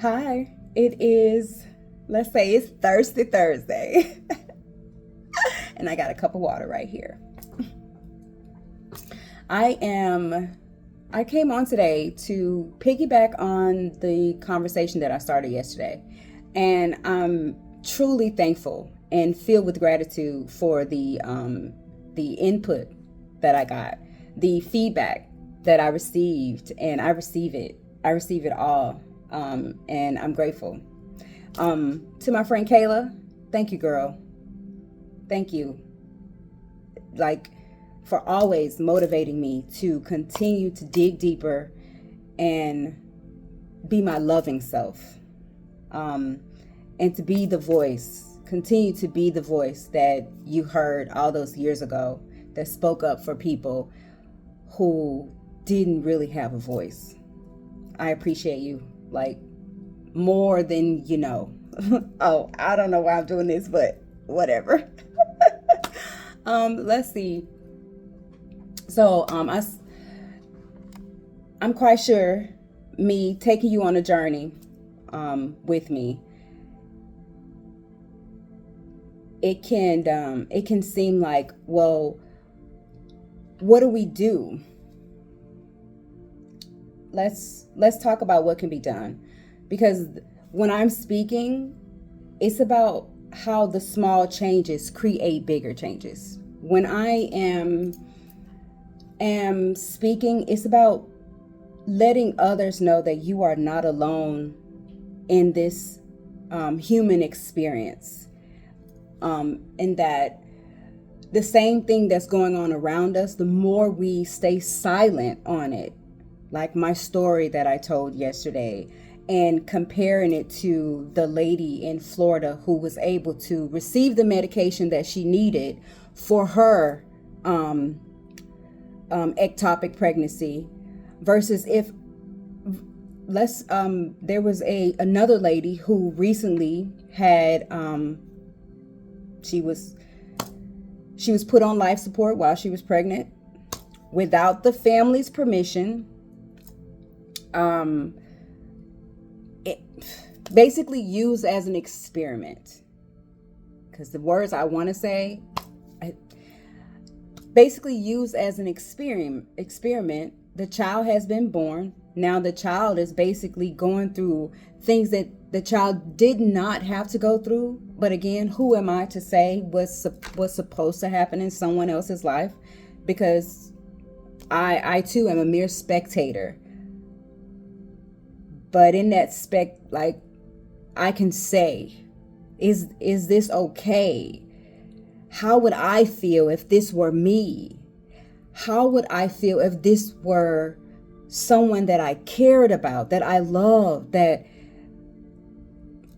Hi, it is, let's say it's Thirsty Thursday. And I got a cup of water right here. I am, I came on today to piggyback on the conversation that I started yesterday. And I'm truly thankful and filled with gratitude for the input that I got, the feedback that I received, and I receive it. I receive it all. And I'm grateful. To my friend Kayla, thank you, girl. Thank you. Like, for always motivating me to continue to dig deeper and be my loving self. Um, and to be the voice, continue to be the voice that you heard all those years ago that spoke up for people who didn't really have a voice. I appreciate you, like, more than you know. Oh, I don't know why I'm doing this, but whatever. Let's see. So, I'm quite sure me taking you on a journey, with me, it can seem like, well, what do we do? Let's talk about what can be done, because when I'm speaking, it's about how the small changes create bigger changes. When I am speaking, it's about letting others know that you are not alone in this human experience, and that the same thing that's going on around us, the more we stay silent on it, like my story that I told yesterday, and comparing it to the lady in Florida who was able to receive the medication that she needed for her ectopic pregnancy, versus if let's there was a another lady who recently had she was put on life support while she was pregnant without the family's permission. It basically used as an experiment, because the words I want to say, basically used as an experiment. The child has been born. Now the child is basically going through things that the child did not have to go through. But again, who am I to say what's supposed to happen in someone else's life? Because I too am a mere spectator. But in that like, I can say, is this okay? How would I feel if this were me? How would I feel if this were someone that I cared about, that I loved,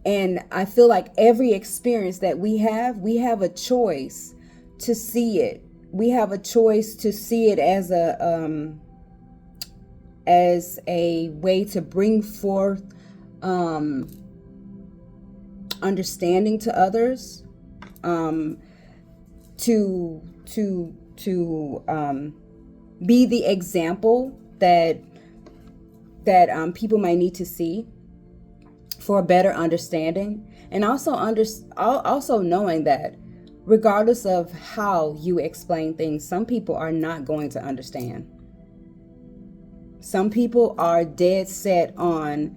and I feel like every experience that we have a choice to see it. We have a choice to see it as a way to bring forth understanding to others, to be the example that people might need to see for a better understanding, and also knowing that regardless of how you explain things, some people are not going to understand. Some people are dead set on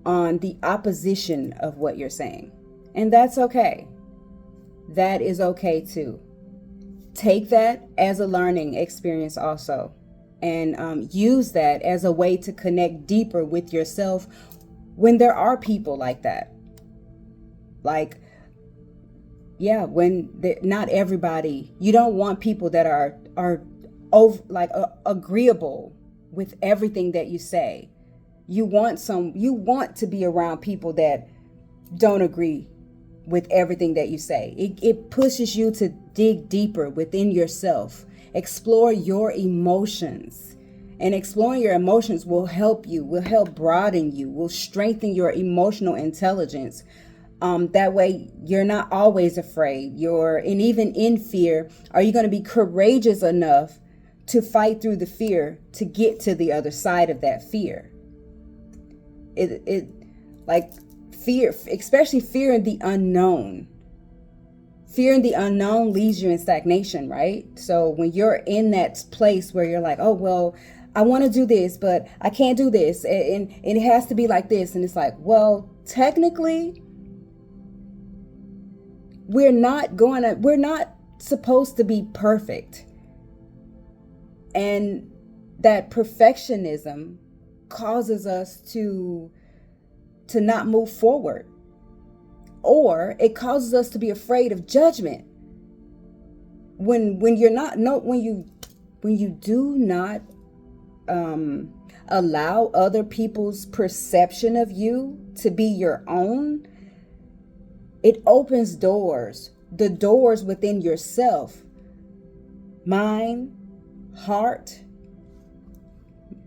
the opposition of what you're saying, and that's okay. That is okay too. Take that as a learning experience also, and use that as a way to connect deeper with yourself when there are people like that. Like, yeah, not everybody, you don't want people that are over, like, agreeable with everything that you say. You want to be around people that don't agree with everything that you say. It pushes you to dig deeper within yourself, explore your emotions. And exploring your emotions will help broaden you, will strengthen your emotional intelligence. That way you're not always afraid. And even in fear, are you going to be courageous enough to fight through the fear to get to the other side of that fear? It like fear, especially fear in the unknown. Fear in the unknown leaves you in stagnation, right? So when you're in that place where you're like, oh, well, I want to do this, but I can't do this. And it has to be like this. And it's like, well, technically, we're not supposed to be perfect. And that perfectionism causes us to not move forward. Or it causes us to be afraid of judgment. When you do not allow other people's perception of you to be your own, it opens the doors within yourself, mind, heart,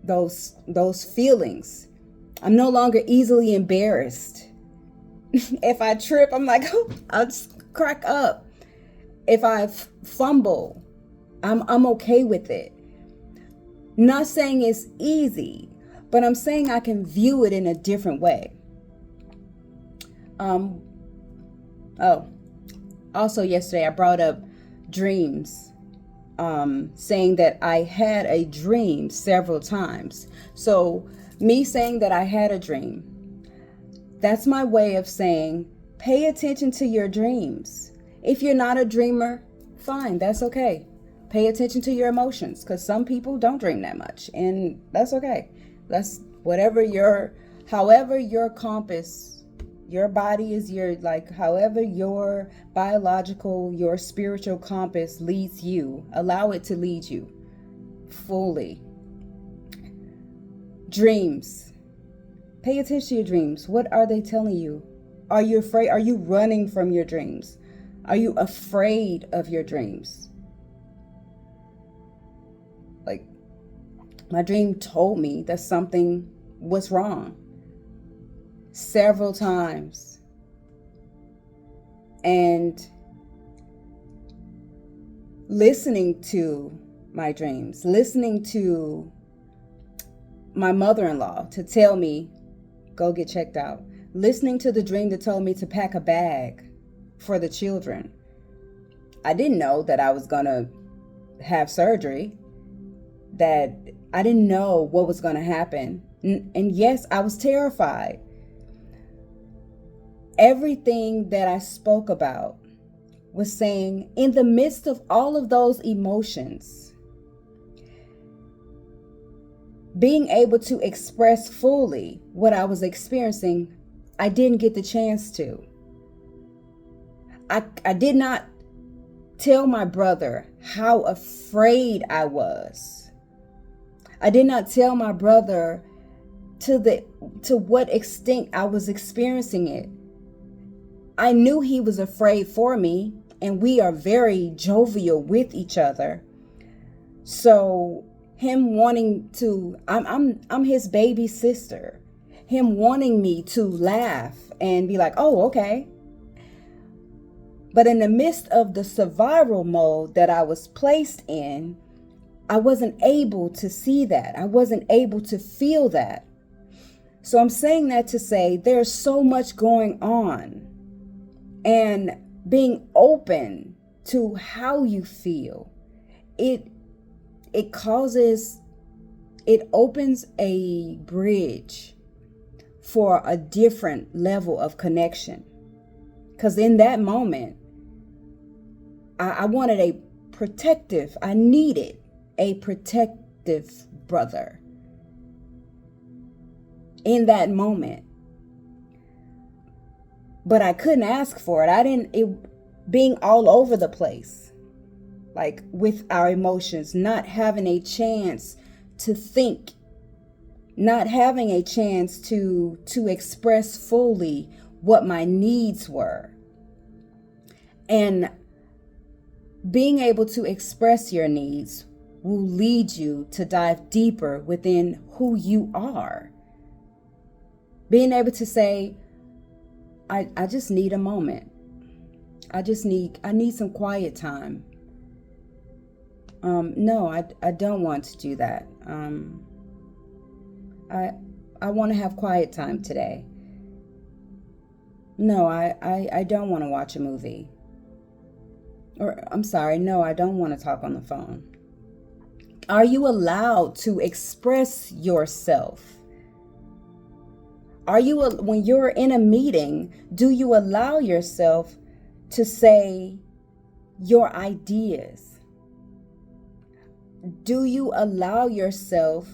those feelings. I'm no longer easily embarrassed. If I trip, I'm like, oh, I'll just crack up. If I fumble, I'm okay with it. Not saying it's easy, but I'm saying I can view it in a different way. Also yesterday I brought up dreams, saying that I had a dream several times. So me saying that I had a dream, that's my way of saying, pay attention to your dreams. If you're not a dreamer, fine, that's okay. Pay attention to your emotions, because some people don't dream that much, and that's okay. That's however your compass, your body is however your biological, your spiritual compass leads you, allow it to lead you fully. Dreams. Pay attention to your dreams. What are they telling you? Are you afraid? Are you running from your dreams? Are you afraid of your dreams? Like, my dream told me that something was wrong several times. And listening to my dreams, listening to my mother-in-law to tell me, go get checked out. Listening to the dream that told me to pack a bag for the children. I didn't know that I was going to have surgery, that I didn't know what was going to happen. And yes, I was terrified. Everything that I spoke about was saying, in the midst of all of those emotions, being able to express fully what I was experiencing, I didn't get the chance to. I did not tell my brother how afraid I was. I did not tell my brother to what extent I was experiencing it. I knew he was afraid for me, and we are very jovial with each other. So him wanting to, I'm his baby sister. Him wanting me to laugh and be like, oh, okay. But in the midst of the survival mode that I was placed in, I wasn't able to see that. I wasn't able to feel that. So I'm saying that to say there's so much going on, and being open to how you feel, it opens a bridge for a different level of connection. Because in that moment, I needed a protective brother in that moment. But I couldn't ask for it. Being all over the place, like with our emotions, not having a chance to think, not having a chance to express fully what my needs were. And being able to express your needs will lead you to dive deeper within who you are. Being able to say, I just need a moment. I need some quiet time. No, I don't want to do that. I want to have quiet time today. No, I don't want to watch a movie. Or I'm sorry, no, I don't want to talk on the phone. Are you allowed to express yourself? When you're in a meeting, do you allow yourself to say your ideas? Do you allow yourself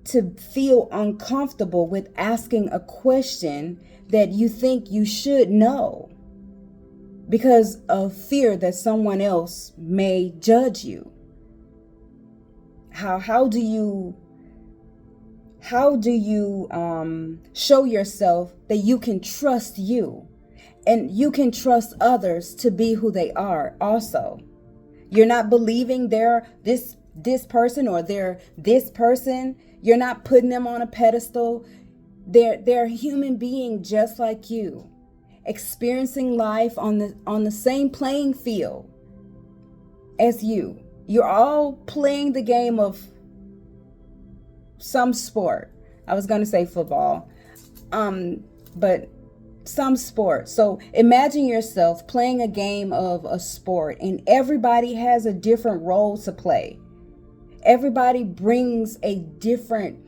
to feel uncomfortable with asking a question that you think you should know because of fear that someone else may judge you? How do you show yourself that you can trust you and you can trust others to be who they are also? You're not believing they're this person or they're this person. You're not putting them on a pedestal. They're a human being just like you, experiencing life on the same playing field as you. You're all playing the game of some sport. I was going to say football, but some sport. So imagine yourself playing a game of a sport, and everybody has a different role to play. Everybody brings a different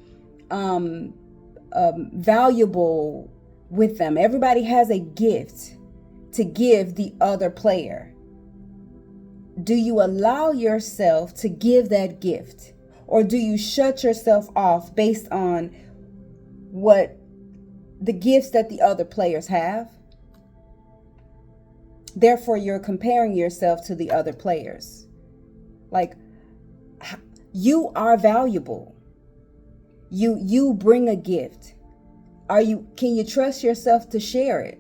valuable with them. Everybody has a gift to give the other player. Do you allow yourself to give that gift? Or do you shut yourself off based on what the gifts that the other players have? Therefore, you're comparing yourself to the other players. Like, you are valuable. You bring a gift. Can you trust yourself to share it?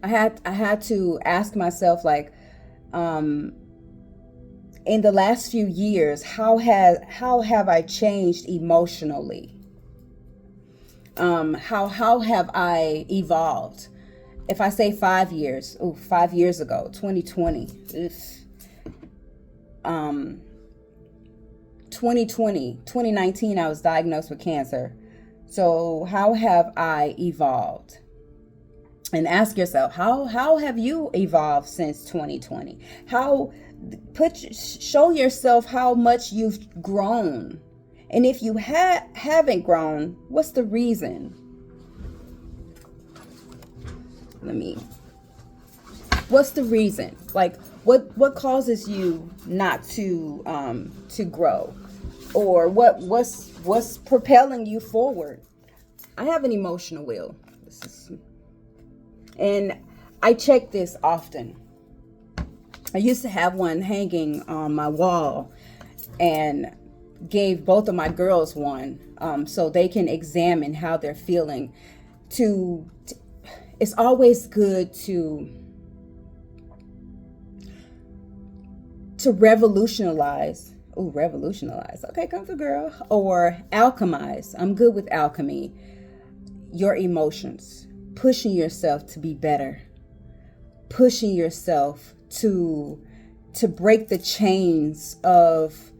I had to ask myself, like, in the last few years, how have I changed emotionally? How have I evolved? If I say 5 years, 5 years ago, 2020, 2019, I was diagnosed with cancer. So how have I evolved? And ask yourself, how have you evolved since 2020? Show yourself how much you've grown. And if you haven't grown, what's the reason? What's the reason? Like, what causes you not to grow? Or what's propelling you forward? I have an emotional wheel. And I check this often. I used to have one hanging on my wall and gave both of my girls one so they can examine how they're feeling. It's always good to revolutionize. Okay, come through, girl. Or alchemize. I'm good with alchemy. Your emotions. Pushing yourself to be better. Pushing yourself to break the chains of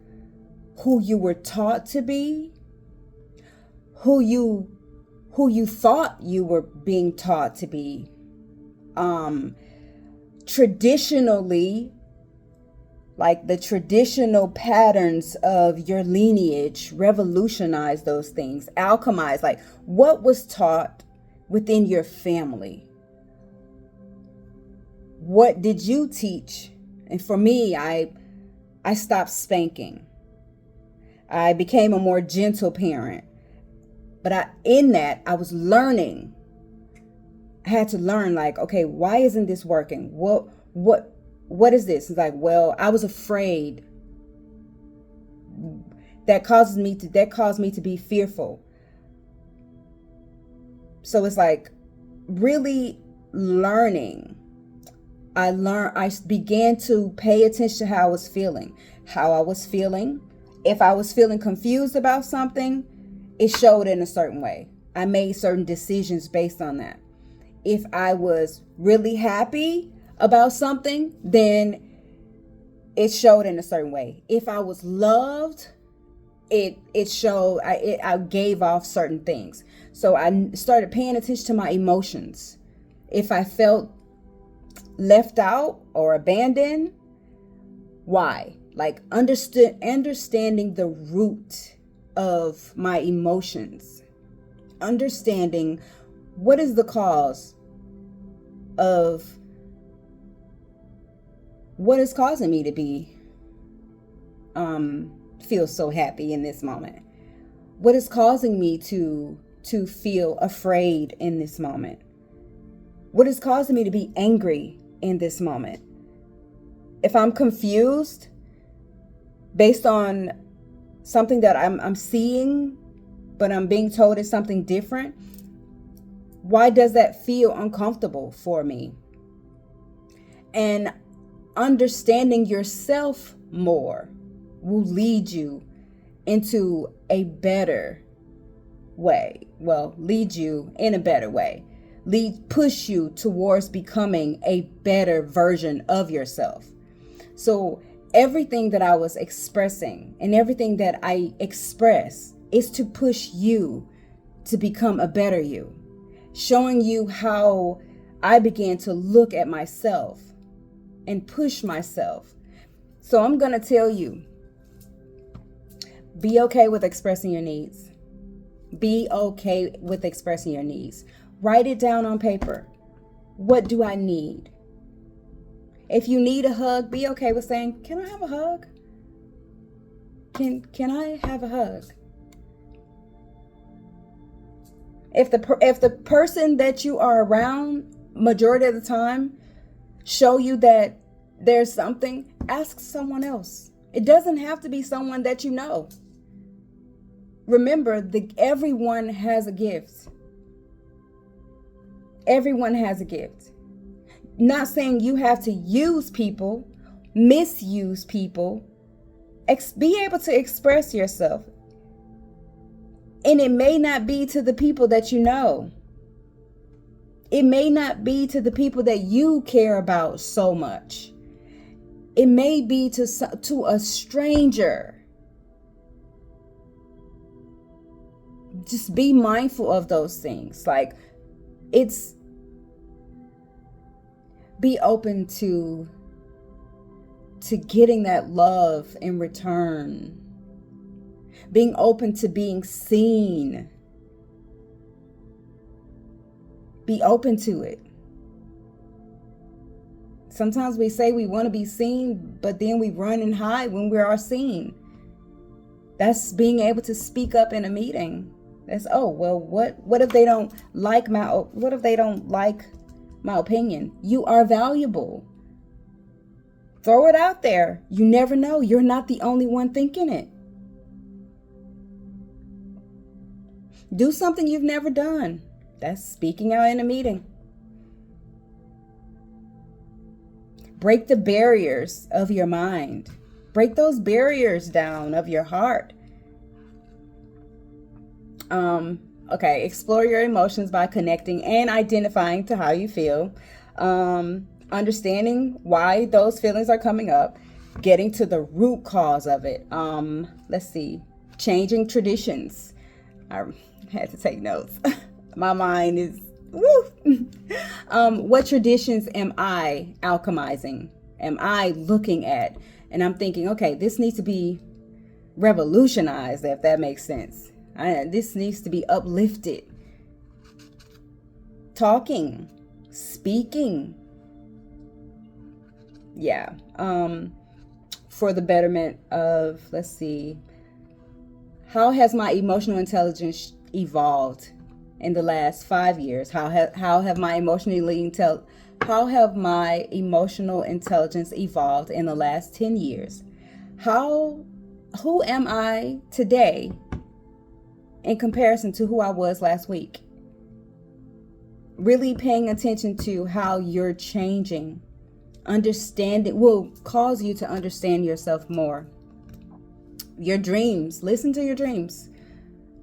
who you were taught to be, who you thought you were being taught to be. Traditionally, like the traditional patterns of your lineage, revolutionize those things, alchemize, like what was taught within your family. What did you teach? And for me, I stopped spanking. I became a more gentle parent. But in that, I was learning. I had to learn, like, okay, why isn't this working? What is this? It's like, well, I was afraid. That caused me to be fearful. So it's like really learning. I began to pay attention to how I was feeling. If I was feeling confused about something, it showed in a certain way. I made certain decisions based on that. If I was really happy about something, then it showed in a certain way. If I was loved, it showed, I gave off certain things. So I started paying attention to my emotions. If I felt left out or abandoned, why? Like understanding the root of my emotions, understanding what is the cause of what is causing me to be feel so happy in this moment. What is causing me to feel afraid in this moment? What is causing me to be angry in this moment? If I'm confused based on something that I'm seeing, but I'm being told it's something different, why does that feel uncomfortable for me? And understanding yourself more will lead you into a better way. Well, lead you in a better way. Push you towards becoming a better version of yourself. So everything that I was expressing and everything that I express is to push you to become a better you, showing you how I began to look at myself and push myself. So I'm going to tell you, be okay with expressing your needs. Be okay with expressing your needs. Write it down on paper. What do I need? If you need a hug, be okay with saying, can I have a hug? Can I have a hug? If the person that you are around majority of the time show you that there's something, ask someone else. It doesn't have to be someone that you know. Remember, everyone has a gift. Everyone has a gift. Not saying you have to use people, misuse people. Be able to express yourself. And it may not be to the people that you know. It may not be to the people that you care about so much. It may be to a stranger. Just be mindful of those things. Like, be open to getting that love in return. Being open to being seen. Be open to it. Sometimes we say we want to be seen, but then we run and hide when we are seen. That's being able to speak up in a meeting. That's, oh, well, what if they don't like my opinion? You are valuable. Throw it out there. You never know. You're not the only one thinking it. Do something you've never done. That's speaking out in a meeting. Break the barriers of your mind. Break those barriers down of your heart. Okay, explore your emotions by connecting and identifying to how you feel. Understanding why those feelings are coming up. Getting to the root cause of it. Let's see. Changing traditions. I had to take notes. My mind is woo. What traditions am I alchemizing? Am I looking at? And I'm thinking, okay, this needs to be revolutionized, if that makes sense. This needs to be uplifted. Talking, speaking. Yeah. For the betterment of, let's see, how has my emotional intelligence evolved in the last 5 years? How have my emotional intelligence evolved in the last 10 years? Who am I today in comparison to who I was last week? Really paying attention to how you're changing. Understanding will cause you to understand yourself more. Your dreams. Listen to your dreams.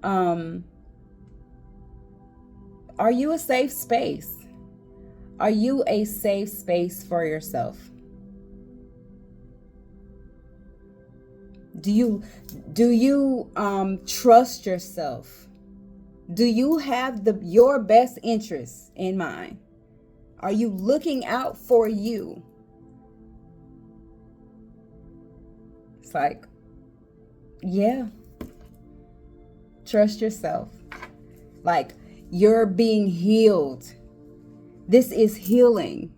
Are you a safe space? Are you a safe space for yourself? Do Do you trust yourself? Do you have your best interests in mind? Are you looking out for you? It's like, yeah, trust yourself. Like, you're being healed. This is healing.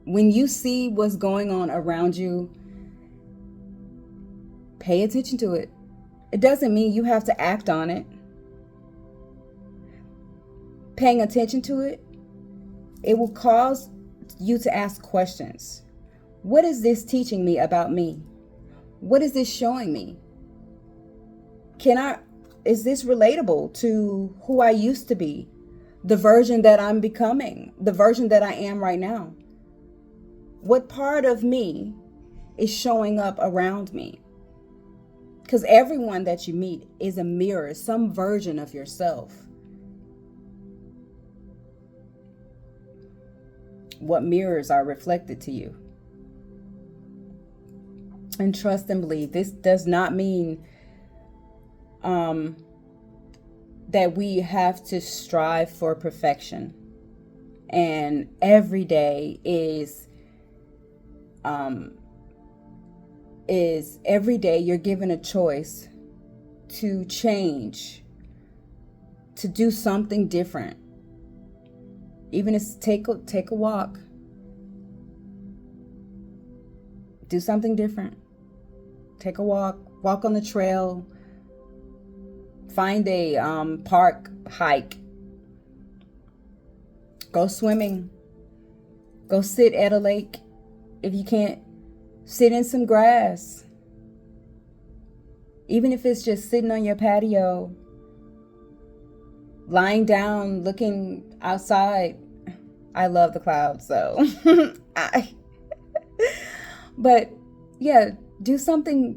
When you see what's going on around you, pay attention to it. It doesn't mean you have to act on it. Paying attention to it, it will cause you to ask questions. What is this teaching me about me? What is this showing me? Is this relatable to who I used to be? The version that I'm becoming, the version that I am right now? What part of me is showing up around me? Because everyone that you meet is a mirror, some version of yourself. What mirrors are reflected to you? And trust and believe. This does not mean that we have to strive for perfection. And every day is every day you're given a choice to change, to do something different. Even if it's take a walk. Do something different. Take a walk on the trail, find a park, hike, go swimming, go sit at a lake. If you can't, sit in some grass. Even if it's just sitting on your patio, lying down, looking outside. I love the clouds, so but yeah, do some things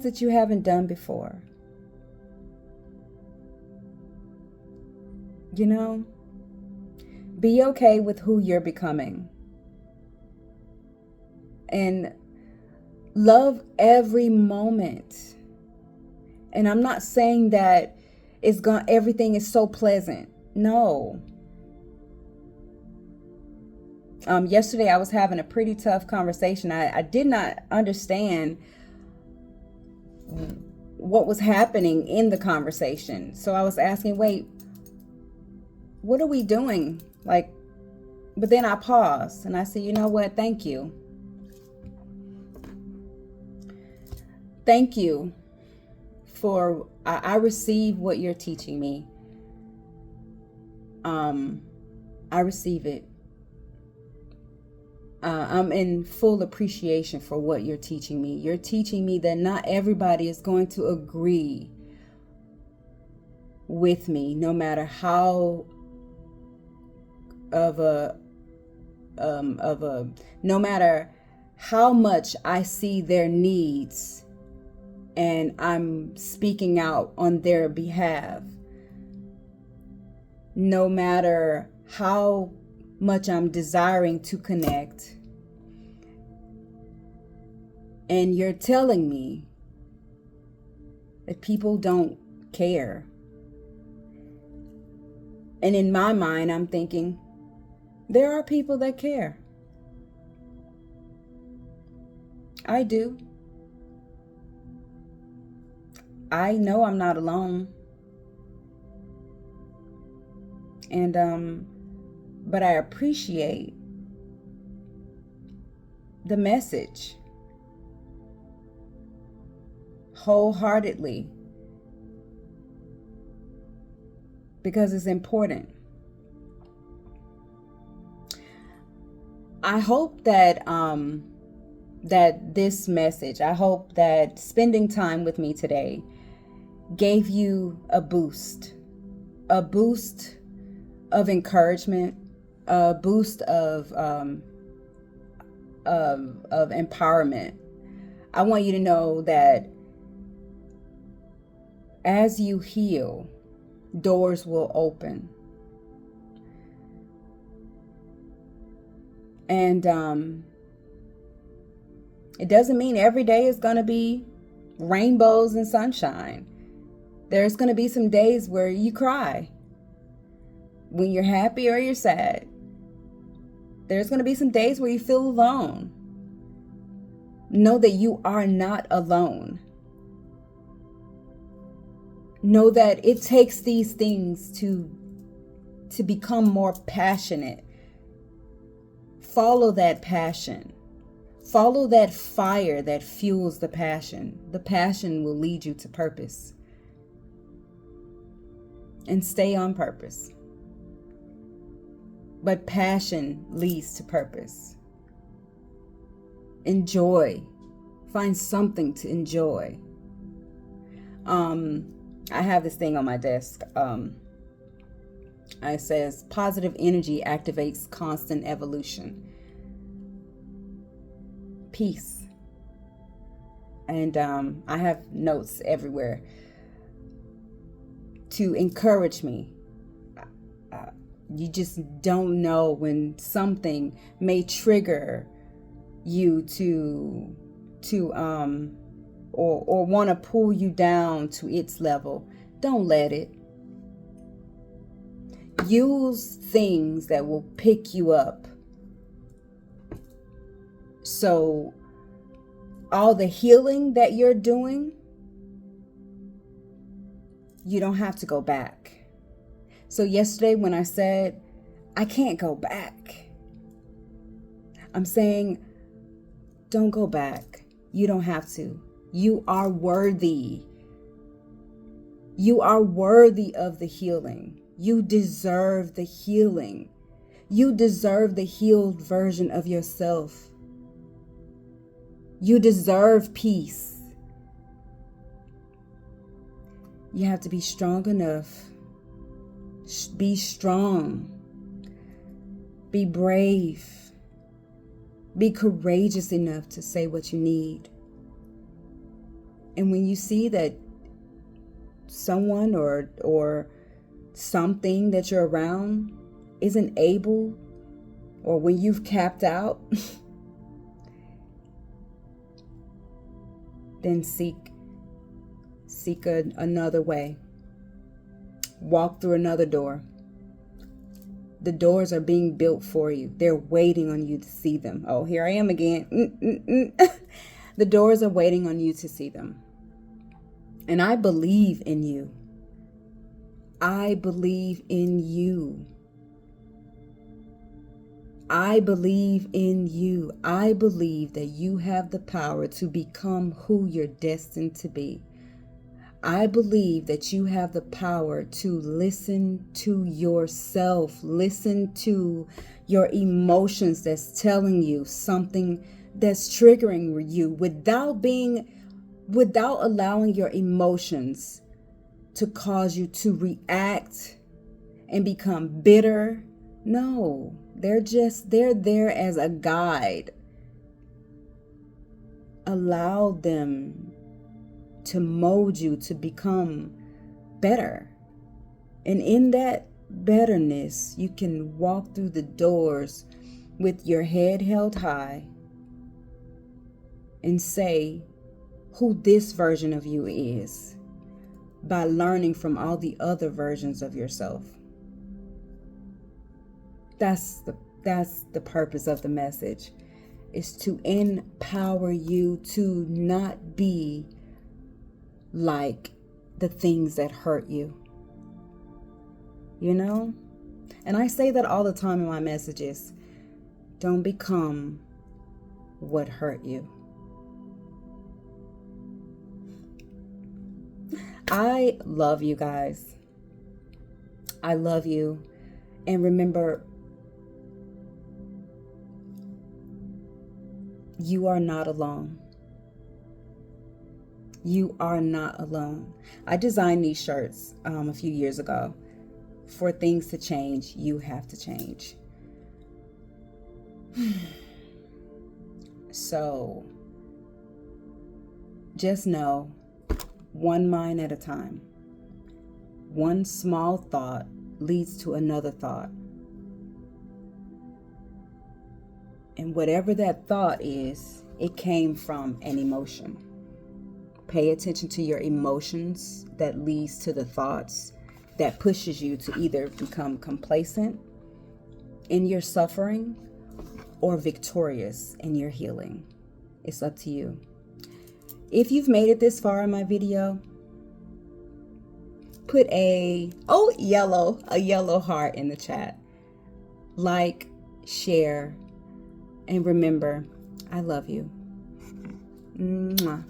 that you haven't done before. You know, be okay with who you're becoming. And love every moment. And I'm not saying that everything is so pleasant. No. Yesterday I was having a pretty tough conversation. I did not understand what was happening in the conversation. So I was asking, wait, what are we doing? But then I paused and I said, you know what? Thank you. Thank you for, I receive what you're teaching me. I receive it. I'm in full appreciation for what you're teaching me. You're teaching me that not everybody is going to agree with me, no matter how no matter how much I see their needs and I'm speaking out on their behalf. No matter how much I'm desiring to connect, and you're telling me that people don't care. And in my mind, I'm thinking, there are people that care. I do. I know I'm not alone. And but I appreciate the message wholeheartedly, because it's important. I hope that that this message, I hope that spending time with me today gave you a boost of encouragement, a boost of empowerment. I want you to know that as you heal, doors will open. And It doesn't mean every day is going to be rainbows and sunshine. There's going to be some days where you cry when you're happy or you're sad. There's going to be some days where you feel alone. Know that you are not alone. Know that it takes these things to become more passionate. Follow that passion. Follow that fire that fuels the passion. The passion will lead you to purpose. And stay on purpose. But passion leads to purpose. Enjoy. Find something to enjoy. I have this thing on my desk. It says, positive energy activates constant evolution. Peace. And I have notes everywhere to encourage me. You just don't know when something may trigger you to or want to pull you down to its level. Don't let it. Use things that will pick you up. So all the healing that you're doing, you don't have to go back. So yesterday when I said, I can't go back, I'm saying, don't go back. You don't have to. You are worthy. You are worthy of the healing. You deserve the healing. You deserve the healed version of yourself. You deserve peace. You have to be strong enough. Be strong. Be brave. Be courageous enough to say what you need. And when you see that someone or something that you're around isn't able, or when you've capped out, then seek another way. Walk through another door. The doors are being built for you. They're waiting on you to see them. Oh, here I am again. The doors are waiting on you to see them. And I believe in you. I believe in you. I believe in you. I believe that you have the power to become who you're destined to be. I believe that you have the power to listen to yourself. Listen to your emotions that's telling you something that's triggering you without allowing your emotions to cause you to react and become bitter. No, they're there as a guide. Allow them to mold you to become better. And in that betterness, you can walk through the doors with your head held high and say who this version of you is by learning from all the other versions of yourself. That's the purpose of the message, is to empower you to not be like the things that hurt you. You know? And I say that all the time in my messages. Don't become what hurt you. I love you guys. I love you. And remember, you are not alone. You are not alone. I designed these shirts a few years ago. For things to change, you have to change. So, just know, one mind at a time. One small thought leads to another thought. And whatever that thought is, It came from an emotion. Pay attention to your emotions that leads to the thoughts that pushes you to either become complacent in your suffering or victorious in your healing. It's up to you. If you've made it this far in my video, put a yellow heart in the chat. Like, share, and remember, I love you. Mwah.